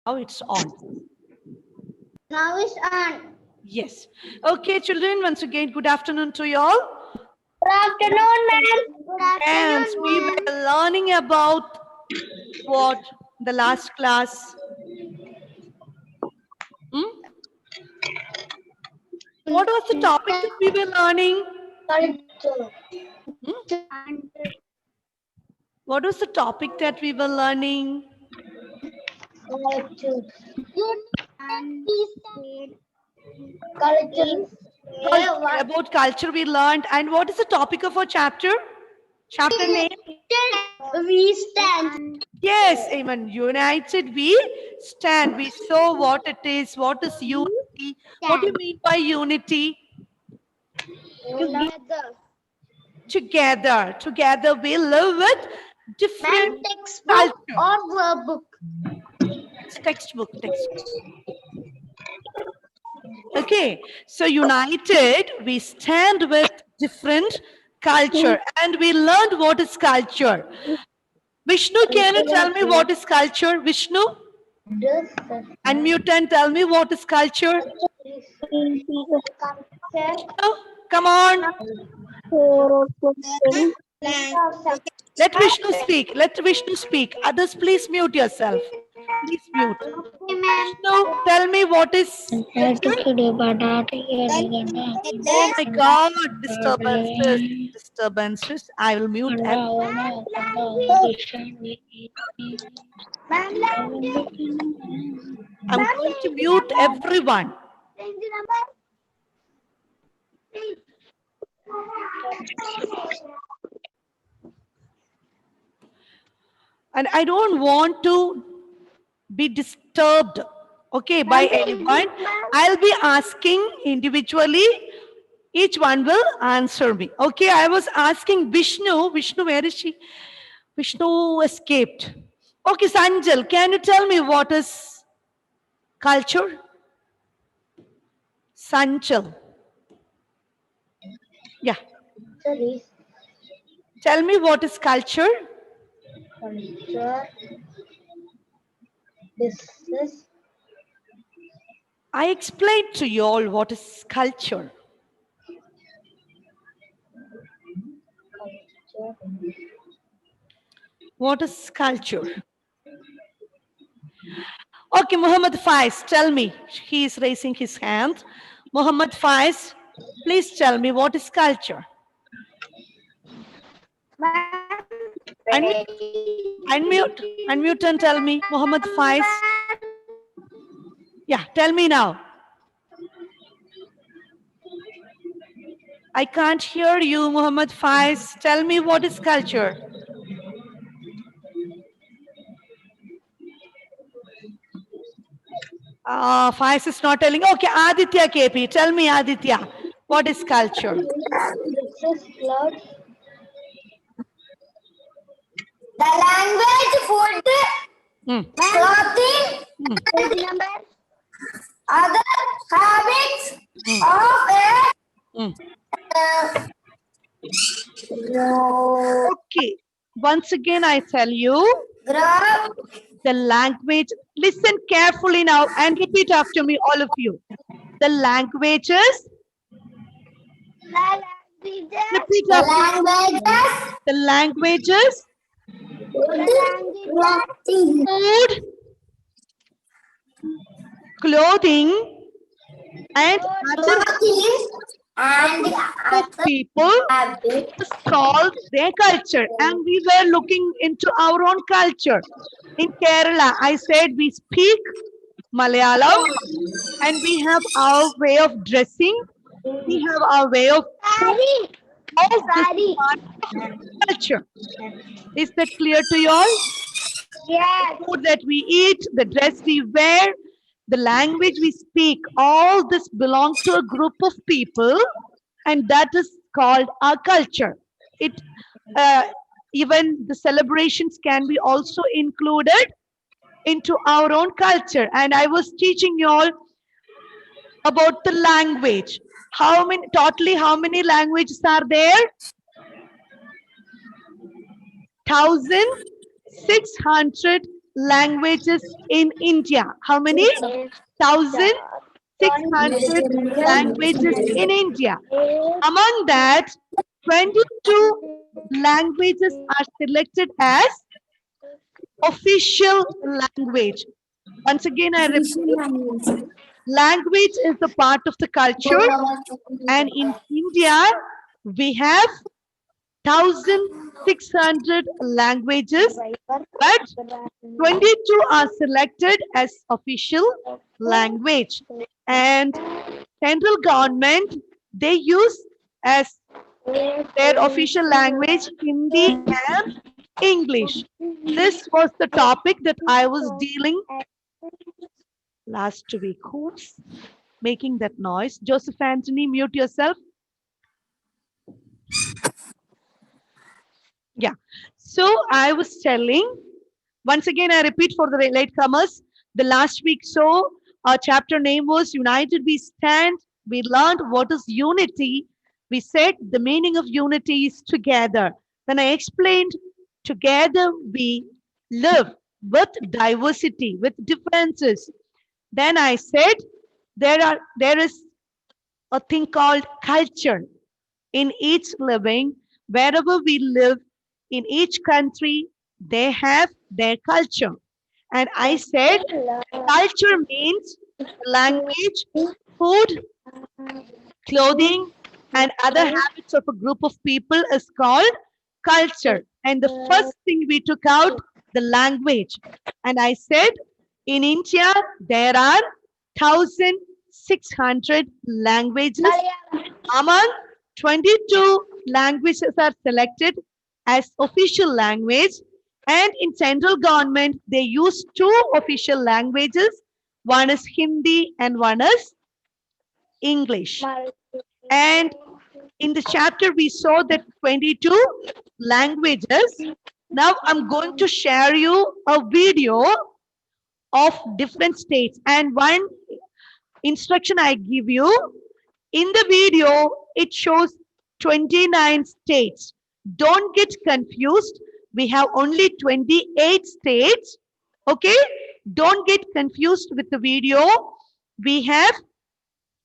Now it's on. Now it's on. Yes. Okay, children, once again, good afternoon to you all. Good afternoon, ma'am. Good And afternoon, we ma'am. were learning about what the last class. Hmm? What was the topic that we were learning? Culture. Hmm? What was the topic that we were learning? Culture. And culture. Culture. About culture we learned. And what is the topic of our chapter? Chapter name? We stand. Yes, amen. United we stand. We saw what it is. What is unity? What do you mean by unity? Together. Together we live with different Textbook culture. or workbook? Textbook. Okay. So united, we stand with different culture. And we learned what is culture. Vishnu, can you tell me what is culture? Vishnu? Unmute and tell me what is culture. Oh, come on. Let Vishnu speak. Let Vishnu speak. Others, please mute yourself. Please mute. Vishnu, tell me what is culture. Oh my God, disturbances. I will mute everyone. I'm going to mute everyone. And I don't want to be disturbed, okay, by anyone. I'll be asking individually. Each one will answer me. Okay, I was asking Vishnu. Vishnu, where is she? Vishnu escaped. Okay, Sanjal, can you tell me what is culture? Sanjal. Yeah. Tell me what is culture? Culture. This is I explained to you all what is culture. culture. What is culture? Okay, Muhammad Faiz, tell me. He is raising his hand. Muhammad Faiz, please tell me what is culture? Unmute and tell me. Muhammad Faiz. Yeah, tell me now. I can't hear you, Muhammad Faiz. Tell me what is culture? Faiz is not telling. Okay, Aditya KP. Tell me, Aditya, what is culture? This is cloud. The language, food, clothing, other habits of a Okay, once again I tell you, group. the language, listen carefully now and repeat after me, all of you. The languages, repeat The after me. languages, The languages, food, clothing, and other clothing, and of people habits. called their culture. And we were looking into our own culture. In Kerala, I said we speak Malayalam and we have our way of dressing. We have our way of all this is part of culture. Is that clear to you all? Yes. The food that we eat, the dress we wear, the language we speak, all this belong to a group of people, and that is called our culture. It even the celebrations can be also included into our own culture. And I was teaching you all about the language. How many languages are there? 1,600 languages in India? How many? 1,600 languages in India. Among that, 22 languages are selected as official language. Once again, I repeat, language is a part of the culture, and in India, we have 1,600 languages, but 22 are selected as official language. And central government, they use as their official language Hindi and English. This was the topic that I was dealing last week. Who's making that noise? Joseph Anthony, mute yourself. Yeah. So I was telling, once again, I repeat for the latecomers, the last week, so our chapter name was United We Stand. We learned what is unity. We said the meaning of unity is together. Then I explained together we live with diversity, with differences. Then I said there is a thing called culture in each living. Wherever we live, in each country, they have their culture. And I said culture means language, food, clothing, and other habits of a group of people is called culture. And the first thing we took out, the language. And I said, in India, there are 1,600 languages. Among 22 languages are selected as official language. And in central government, they use two official languages. One is Hindi and one is English. And in the chapter, we saw that 22 languages. Now I'm going to share you a video of different states. And one instruction I give you, in the video, it shows 29 states. Don't get confused. We have only 28 states. Okay? Don't get confused with the video. We have,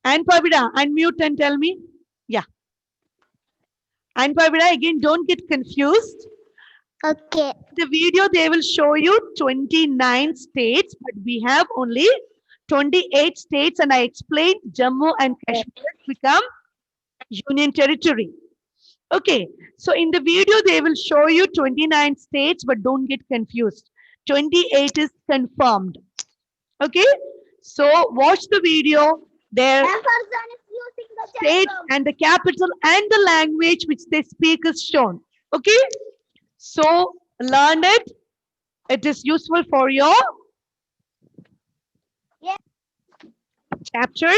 and Pavida, unmute and tell me. Yeah. And Pavida, again, don't get confused. Okay. The video, they will show you 29 states, but we have only 28 states, and I explained Jammu and Kashmir become union territory. Okay, so in the video, they will show you 29 states, but don't get confused. 28 is confirmed. Okay, so watch the video. Their state and the capital and the language which they speak is shown. Okay, so learn it. It is useful for your chapter.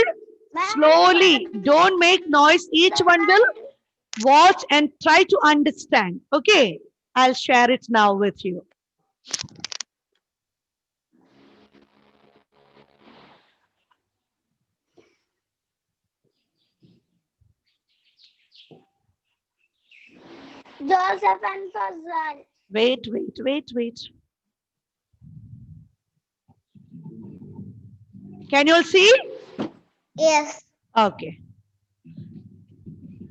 Slowly, don't make noise. Each one will watch and try to understand. Okay, I'll share it now with you. Joseph and Fazal. Wait. Can you all see? Yes. Okay.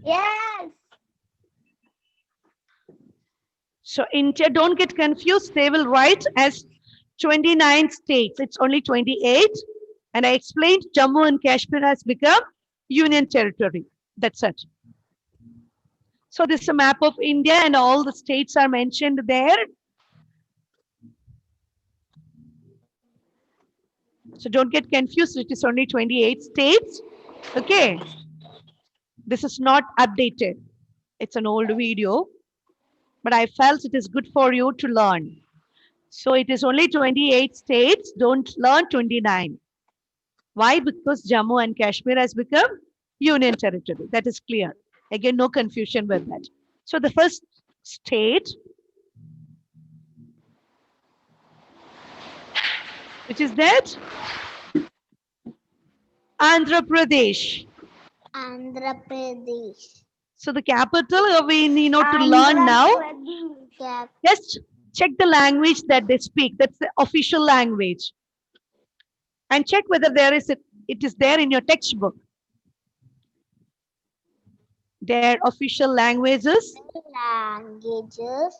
Yes. So India, don't get confused. They will write as 29 states. It's only 28. And I explained Jammu and Kashmir has become union territory. That's it. So this is a map of India and all the states are mentioned there. So don't get confused. It is only 28 states. Okay. This is not updated. It's an old video. But I felt it is good for you to learn. So it is only 28 states. Don't learn 29. Why? Because Jammu and Kashmir has become union territory. That is clear. Again, no confusion with that. So the first state, which is that? Andhra Pradesh. Andhra Pradesh. So the capital we need not to learn now. Pradesh. Just Check the language that they speak. That's the official language. And check whether it is there in your textbook. Their official languages. Languages.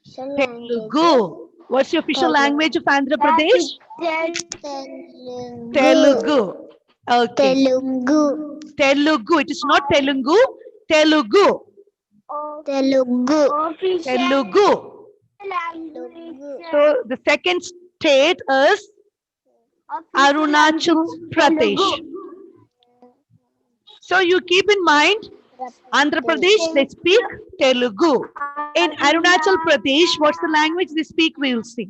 Official Telugu. What's the official Okay. language of Andhra Pradesh? Telugu. Telugu. Okay. Telugu. Telugu. It is not Telugu. Telugu. Telugu. Telugu. So the second state is Arunachal Pradesh. So you keep in mind, Andhra Pradesh, they speak Telugu. In Arunachal Pradesh, what's the language they speak? We will see.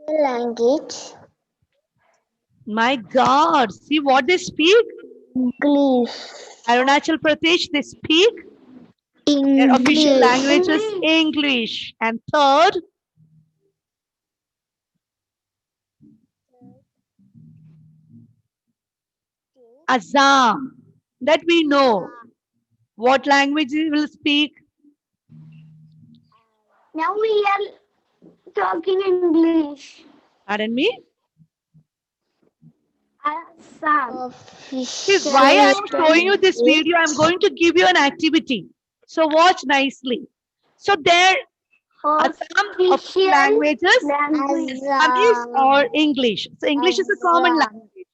Language. My God, see what they speak? English. Arunachal Pradesh, they speak. Their official language is English. And third, Assam. That we know. What language they will speak? Now we are talking English. Pardon me? Assam. See, why I am showing you this video, I am going to give you an activity. So watch nicely. So there are some official languages, Assamese or English. So English is a common language.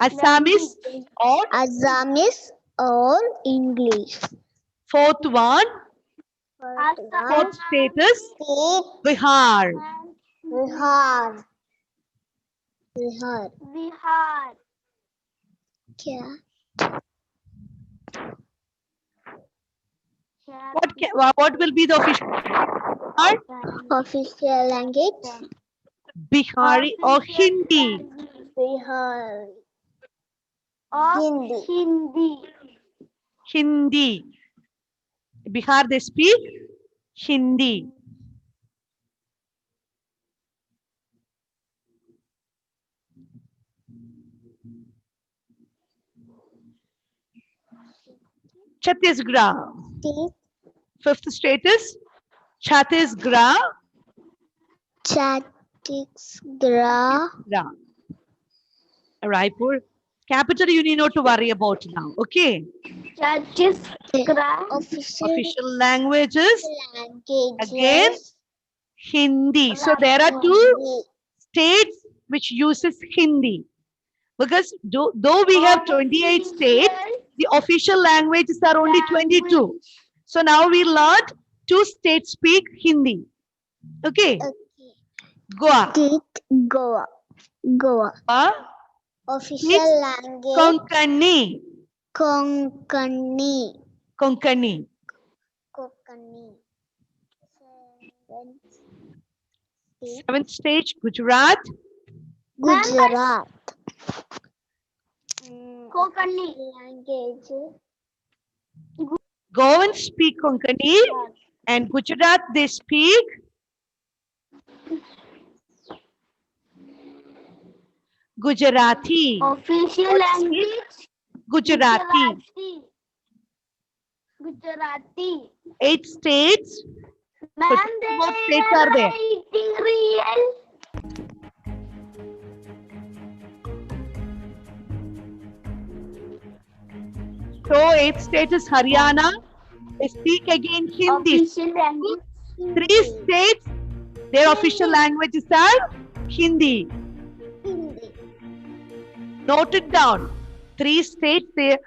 Assamese or Assamese or English. fourth one, fourth status, Bihar. Bihar. Bihar. Bihar. क्या? What will be the official Bihar? Official language. Bihari or Hindi? Bihar. Hindi. Hindi. Hindi. Bihar, they speak Hindi. Chhattisgarh. Fifth status, Chhattisgarh. Chhattisgarh. Ra. Raipur. Capital you need not to worry about now. Okay. Chhattisgarh. Official languages. Languages. Again, Hindi. So there are two states which uses Hindi. Because though we have 28 states, the official languages are only 22. So now we learned two states speak Hindi. Okay. Goa. State Goa. Goa. Official It's language. Konkani. Konkani. Konkani. Konkani. Seventh stage, Gujarat. Gujarat. Konkani language. Goans speak Konkani and Gujarat they speak Gujarati. Official language. Gujarati. Gujarati. 8 states. Ma'am, What states are there? writing real. So 8th state is Haryana. They speak again Hindi. Official language. 3 states, their official languages are Hindi. Hindi. Note it down. 3 states, their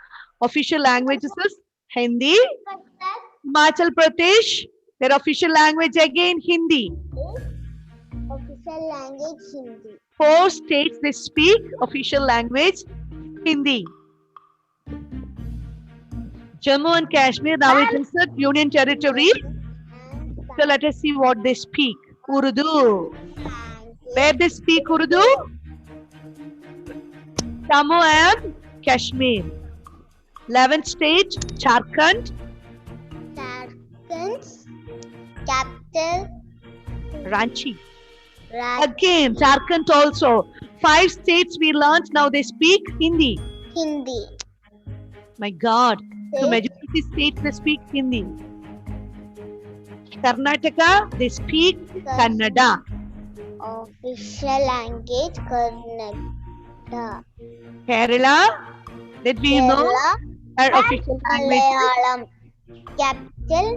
official languages is Hindi. Himachal Pradesh, their official language again Hindi. Official language Hindi. 4 states, they speak official language Hindi. Jammu and Kashmir, now it is a union territory. So let us see what they speak. Urdu. Where they speak Urdu? Jammu and Kashmir. 11th state, Jharkhand. Jharkhand. Capital. Ranchi. Raj, Again, Jharkhand also. 5 states we learned, now they speak Hindi. Hindi. My God. So State, majority states they speak Hindi. Karnataka, they speak Kannada. official language Kannada. Kerala, that we know Kerala, our official language is Malayalam. Capital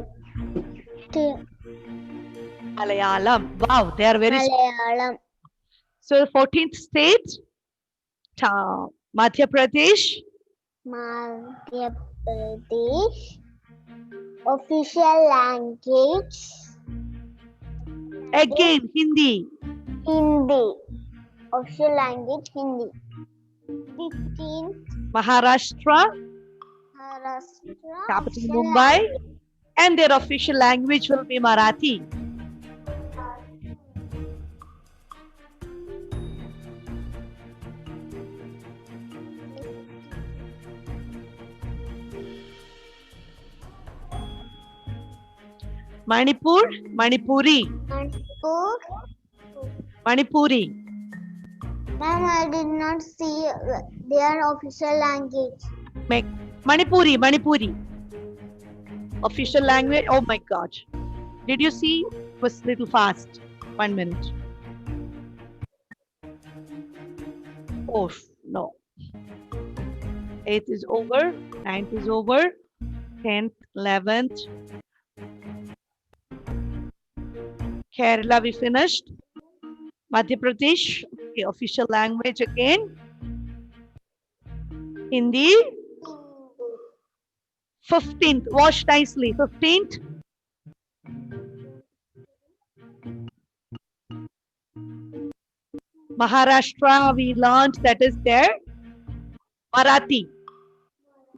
Malayalam. Wow, they are very Malayalam. So 14th state, Madhya Pradesh, Madhya Pradesh. Official language again Hindi. Hindi. Official language Hindi. 15th Maharashtra, Maharashtra. capital official Mumbai, and their official language will be Marathi. Manipur, Manipuri, Manipur. Manipuri. Ma'am, I did not see their official language. Manipuri, Manipuri. Official language. Oh my God. Did you see? It was little fast. 1 minute. Oh no. 8th is over. 9th is over. 10th, 11th. Kerala we finished. Madhya Pradesh, okay, official language again. Hindi. 15th, watch nicely. 15th. Maharashtra, we learned that is their Marathi.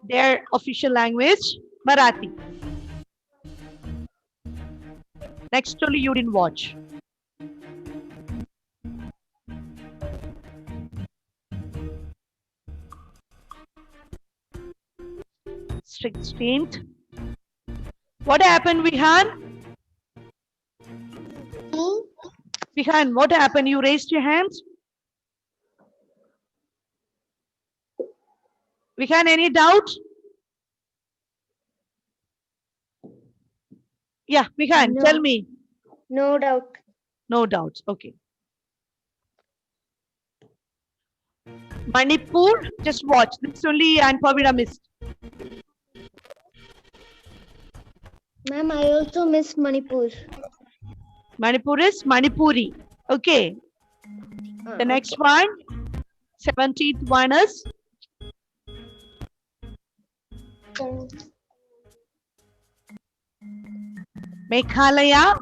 Their official language, Marathi. Next only you didn't watch. Sixteenth. What happened, Vihan? Vihan, what happened? You raised your hands? Vihan, any doubt? Yeah, Vihan, No. tell me. No doubt. No doubts. Okay. Manipur, just watch. This only Anpavira missed. Ma'am, I also miss Manipur. Manipur is Manipuri. Okay. The next one, 17th one is Meghalaya,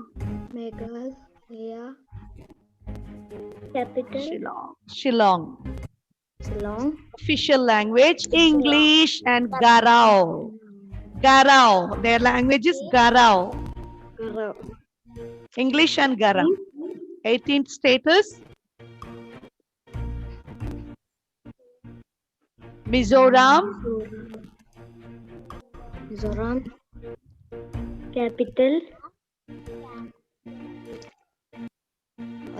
Meghalaya. Capital Shillong. Shillong. Shillong. Official language, English and Garao. Garao. Their language is Garao. English and Garao. 18th status, Mizoram. Mizoram. Capital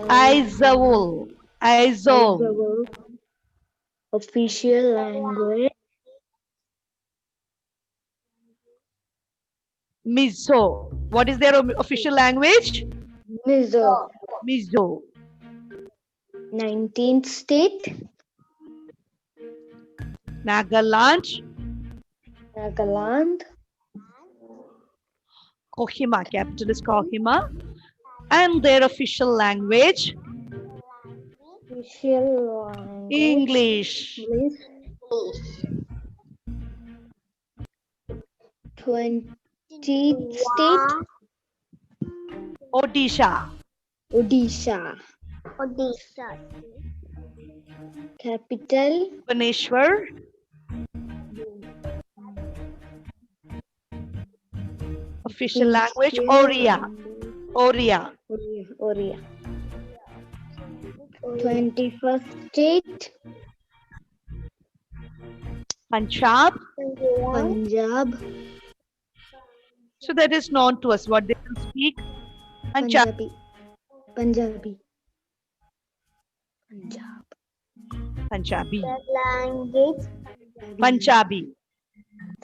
Aizawl. Aizawl. Official language Mizo. What is their official language? Mizo. Mizo. 19th state Nagaland. Nagaland. Kohima. Capital is Kohima. And their official language, Official language English. 20th state Odisha. Odisha. Capital Bhubaneswar. Official language, Oriya. Oriya. Oriya. 21st state Punjab. Punjab. So that is known to us what they will speak. Punjab. Punjabi. Punjabi. Punjabi. The language Punjabi.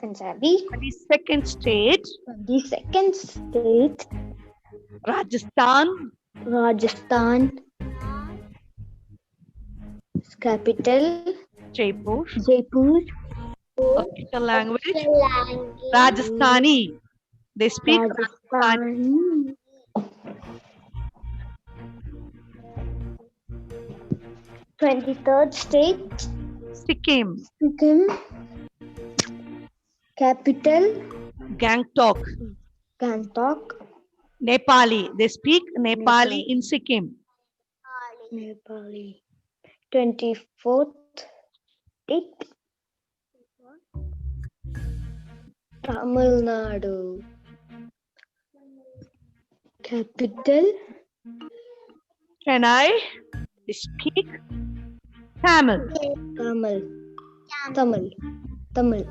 Punjabi. 22nd state, 22nd state, Rajasthan. Rajasthan. Capital, Jaipur. Jaipur. Official language, language Rajasthani. They speak Rajasthani. Rajasthan. 23rd state, Sikkim. Sikkim. Capital, Gangtok. Gangtok. Nepali. They speak Nepali Nepal. in Sikkim. Nepali. 24th state, Tamil Nadu. Capital, Chennai. They speak Tamil. Tamil. Tamil. Tamil.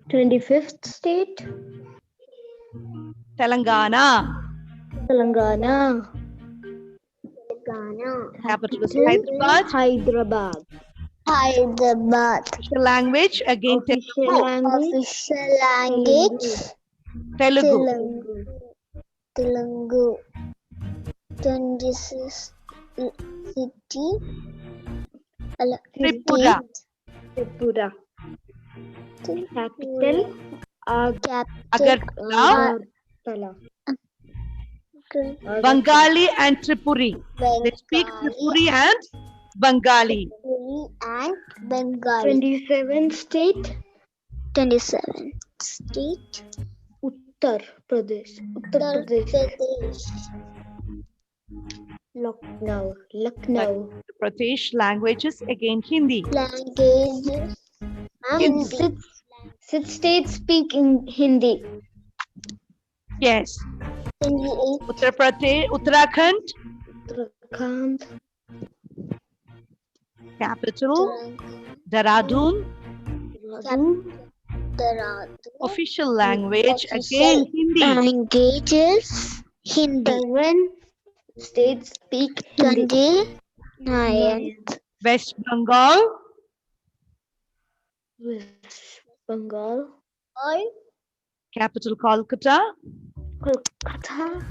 25th state, Telangana. Telangana. Ghana. Capital is Capital, Hyderabad. Hyderabad. Official language again Official Telugu. language, Official language Telugu. Telugu. 26th city Tripura. Tripura. Capital, Agartala. Agartala. Bengali and Tripuri. They speak Tripuri and Bengali. and Bengali. 27th state, 27th state Uttar Pradesh. Uttar Pradesh. Pradesh. Lucknow. Lucknow. Pradesh languages again Hindi. Languages Hindi. Six states speak in Hindi. Yes. 28th Uttar Pradesh, Uttarakhand. Uttarakhand. Capital Dehradun. Official language again Hindi. languages Hindi. 7 states speak Hindi. 29th West Bengal. West Bengal. Capital Kolkata. Kolkata.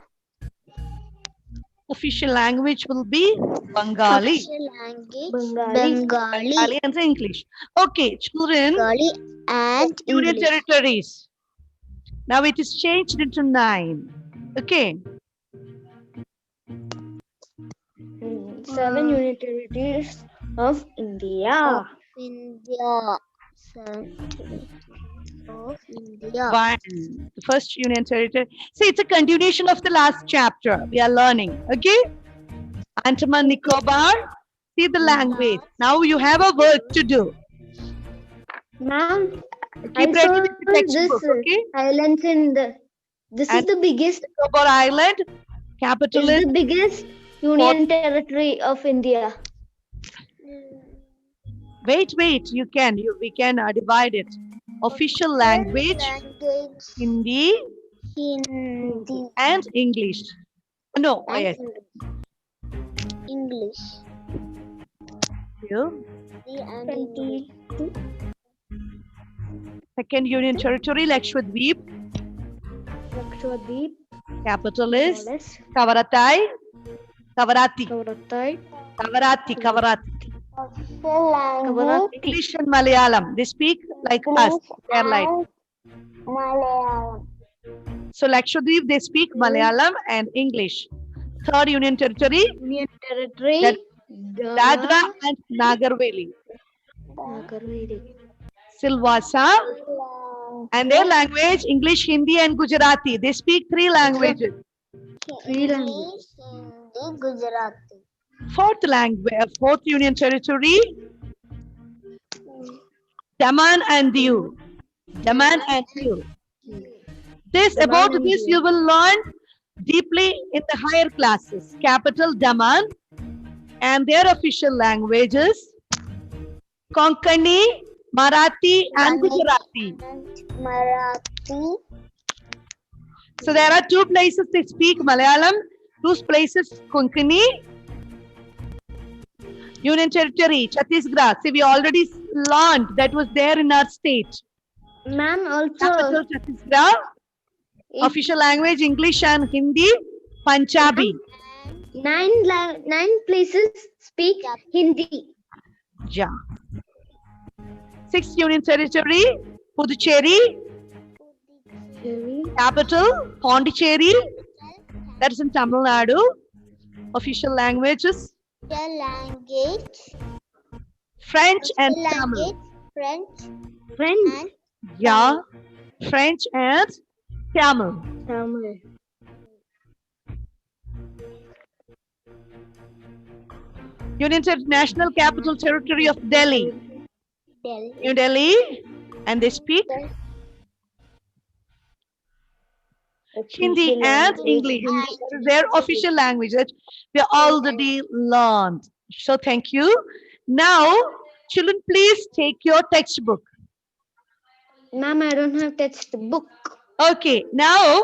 Official language will be Bengali. official language Bengali. Bengali. Bengali and English. Okay, children, Bengali and Union English. territories. Now it is changed into 9. Okay. 7 union territories of India. India. Of India. 1. The first union territory. See, it's a continuation of the last chapter we are learning. Okay. Andaman Nicobar. See the language. Now you have a work to do. Ma'am, Keep I ready saw with the textbook. this Okay. islands in the. This is And- the biggest. Nicobar Island. Capital This is is the biggest union territory of India. wait. We can divide it. Official language Language Hindi Hindi and English. No, and yes. English. You. And English. Second union territory Lakshadweep. Lakshadweep. Capital is Knowledge. Kavaratai. Kavarati. Kavaratai. Kavarati. Official language English and Malayalam. They speak like us. They are like. Malayalam. So Lakshadweep, they speak Malayalam and English. Third union territory, Union territory. That- Dadra and Nagar Haveli. Nagarveli. Silvassa and their language English, Hindi and Gujarati. They speak 3 languages. Three English, languages. Hindi, Gujarati. Fourth union territory, Daman and Diu. Daman and Diu. About this you will learn deeply in the higher classes. Capital Daman and their official languages Konkani, Marathi and Gujarati. Marathi. So there are 2 places they speak Malayalam, Two places, Konkani. Union Territory, Chhattisgarh. See, we already learned that was there in our state. Ma'am, also Capital Chhattisgarh. it- Official language English and Hindi. Punjabi. nine places speak Hindi. Yeah. 6th Union Territory, Puducherry. Capital, Pondicherry. That is in Tamil Nadu. Official languages, The language. French and The Tamil. language. French French. and Yeah, French and Tamil. Tamil. National Capital Territory of Delhi. Delhi. New Delhi, and they speak Hindi Official and language, English. Hindi. That is their official language that we already learned. So thank you. Now, children, please take your textbook. Ma'am, I don't have textbook. Okay, now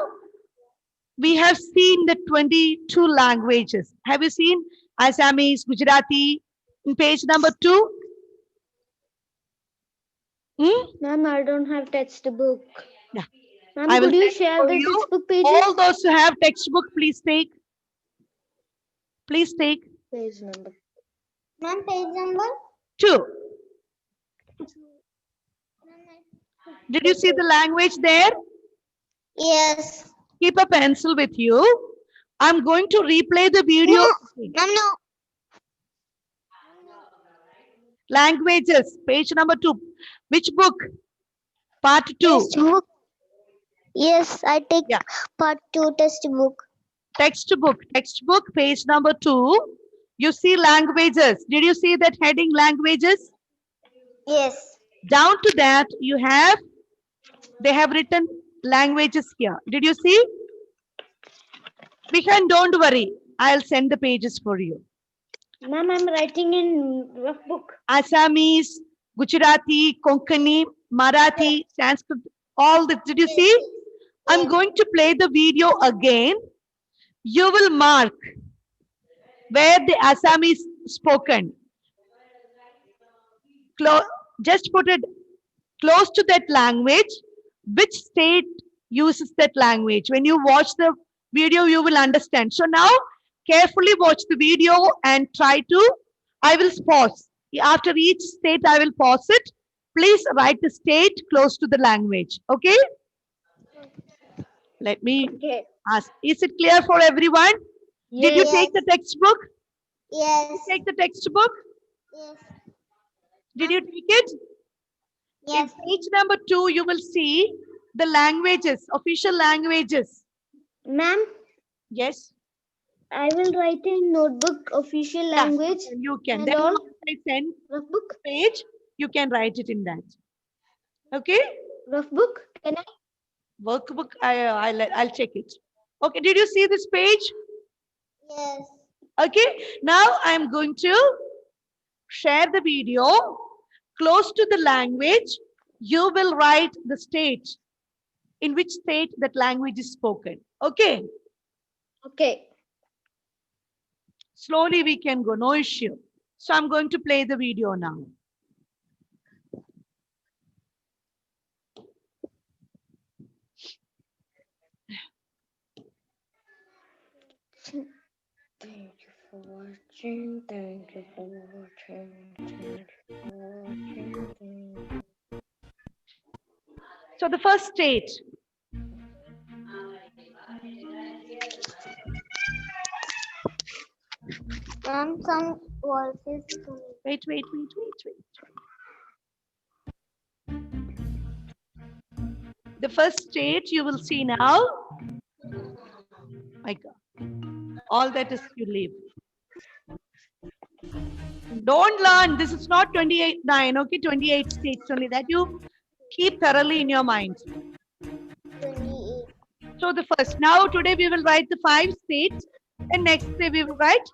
we have seen the 22 languages. Have you seen Assamese, Gujarati in page number 2? Ma'am, I don't have textbook. Yeah. Ma'am, I will could you send share for the you textbook pages? All those who have textbook, please take. Please take Page number. Ma'am, page number 2. Did you see the language there? Yes. Keep a pencil with you. I'm going to replay the video. Ma'am, no. Languages, page number 2. Which book? Part 2. Textbook. Yes, I take Yeah. part 2 textbook. Textbook, page number 2. You see languages. Did you see that heading languages? Yes. Down to that, you have, they have written languages here. Did you see? Vihan, don't worry. I'll send the pages for you. Ma'am, I'm writing in rough book. Assamese, Gujarati, Konkani, Marathi, Sanskrit, all this. Did you see? I'm going to play the video again. You will mark where the Assamese is spoken. Just put it close to that language. Which state uses that language? When you watch the video, you will understand. So now, carefully watch the video and try to, I will pause. After each state, I will pause it. Please write the state close to the language. Okay? Let me Okay. ask. Is it clear for everyone? Did you Yes. take the textbook? Yes. Take the textbook? Yes. Did you take it? Yes. In page number 2, you will see the languages, official languages. Ma'am, Yes. I will write in notebook official language. And you can. And Then all? once I send Rough book. page, you can write it in that. Okay? Rough book. Can I? Workbook, I'll check it. Okay, did you see this page? Yes. Okay, now I'm going to share the video close to the language. You will write the state, in which state that language is spoken. Okay, Okay. slowly we can go, no issue. So I'm going to play the video now. Thank you for watching. Thank you for watching. Thank you for watching. So the first state. Ma'am, some voices. Wait. The first state you will see now. My God. All that is you leave. Don't learn. This is not 28-9. Okay, 28 states only. That you keep thoroughly in your mind. 28. So the first. Now today we will write the 5 states. And next day we will write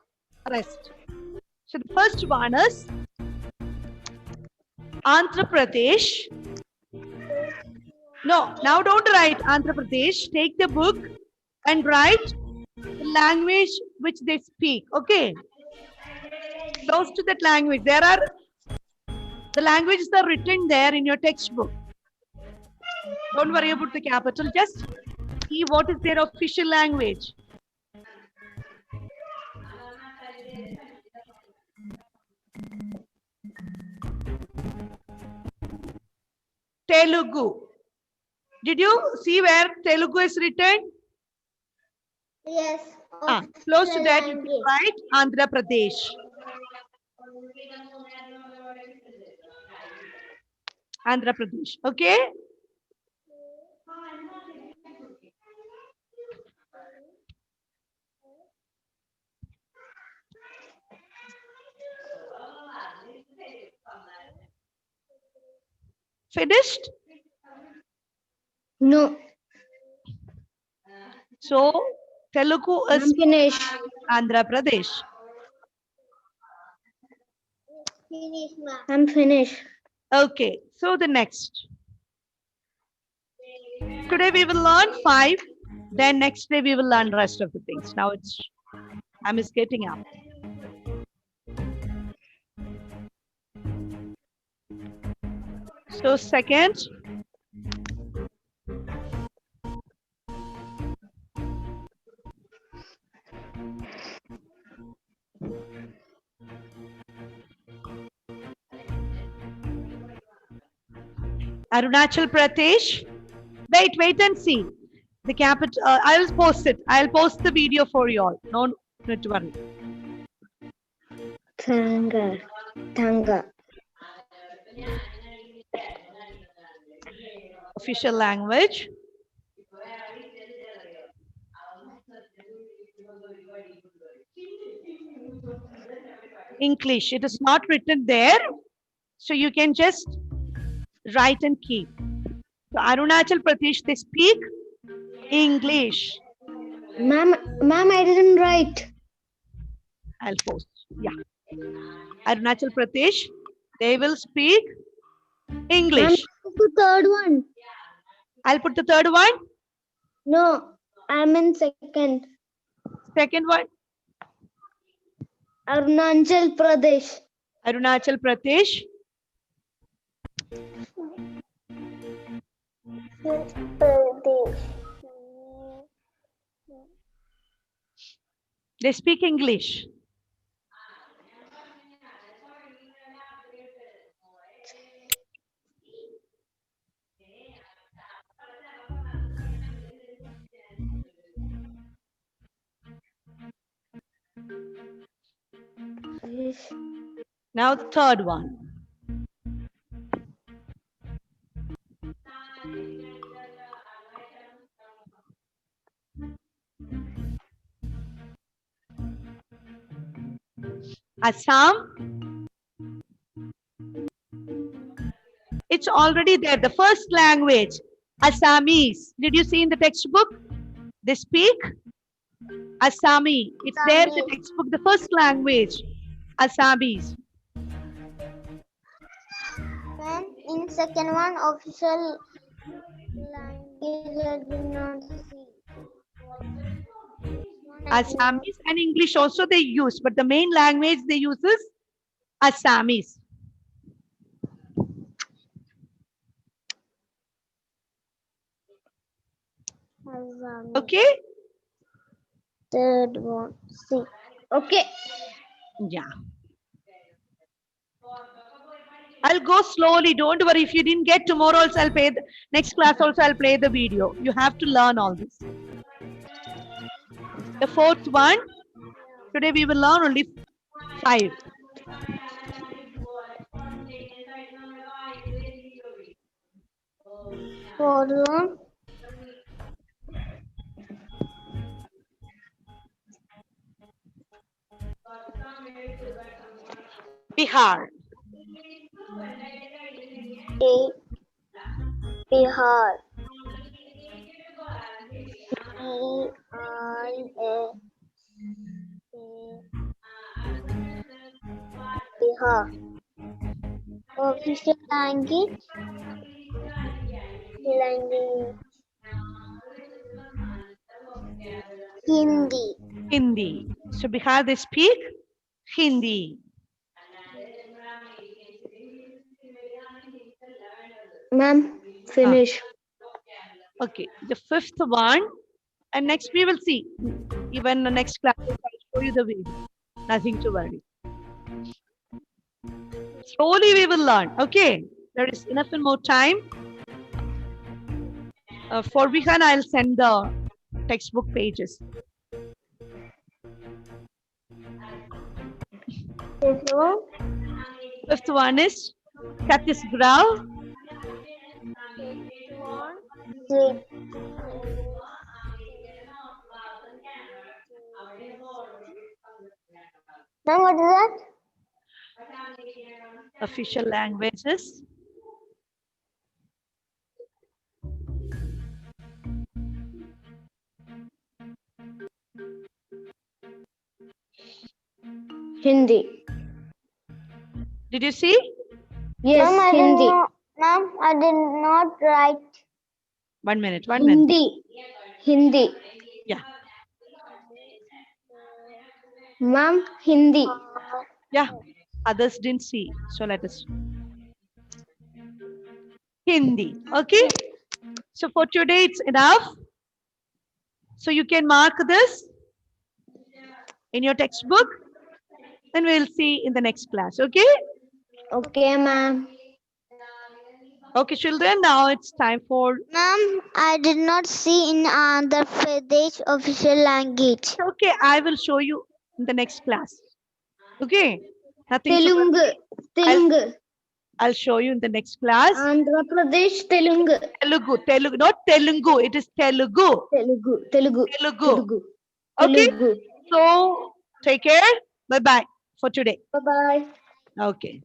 rest. So the first one is Andhra Pradesh. No, now don't write Andhra Pradesh. Take the book and write the language which they speak. Okay, close to that language. There are the languages are written there in your textbook. Don't worry about the capital. Just see what is their official language. Telugu. Did you see where Telugu is written? Yes. Close to official that, language. right? Andhra Pradesh. Andhra Pradesh. Okay. Finished? No. So Telugu is I'm finished. Andhra Pradesh. Finish, ma'am. I'm finished. Okay, so the next. Today we will learn 5. Then next day we will learn rest of the things. Now it's time is getting up. So second. Arunachal Pradesh. Wait and see. The capital, I'll post it. I'll post the video for you all. No need to worry. Tanga. Official language. English. It is not written there. So you can just write and keep. So Arunachal Pradesh, they speak English. Ma'am, I didn't write. I'll post. Yeah. Arunachal Pradesh, they will speak English. The third one. I'll put the third one. No, I'm in second. Second one. Arunachal Pradesh. Arunachal Pradesh. They speak English. Now the third one. Assam. It's already there. The first language, Assamese. Did you see in the textbook? They speak Assami. It's there in the textbook. The first language, Assamese. Then in second one, official language I did not see. Assamese and English also they use, but the main language they use is Assamese. Okay? Third one, see. Okay. Yeah. I'll go slowly. Don't worry. If you didn't get tomorrow also, I'll play the next class also, I'll play the video. You have to learn all this. The fourth one, today we will learn only 5. Fourth one, Bihar. Bihar. Bihar. Official language. Hindi. Hindi. So Bihar, they speak Hindi. Ma'am, finish. Okay, the fifth one. And next we will see. Even the next class, I'll show you the way. Nothing to worry. Slowly we will learn. Okay, there is enough and more time. For Vihan, I'll send the textbook pages. Fifth one is Chhattisgarh. Sleep. Ma'am, what is that? Official languages. Hindi. Did you see? Yes, Ma'am, Hindi. Ma'am, I did not write. 1 minute, 1 minute. Hindi. Hindi. Yeah, Ma'am, Hindi. yeah. Others didn't see. So let us. Hindi. Okay. So for today, it's enough. So you can mark this in your textbook. Then we'll see in the next class. Okay. Okay, ma'am. Okay, children. Now it's time for. Ma'am, I did not see in Andhra Pradesh official language. Okay, I will show you in the next class. Okay. Nothing. to Telungu. worry. Telungu. I'll show you in the next class. Andhra Pradesh Telungu. Telugu, Telugu, not Telugu. It is Telugu. Telugu. Telugu. Telugu. Telugu. Okay. Telugu. So take care. Bye bye for today. Bye-bye. Okay.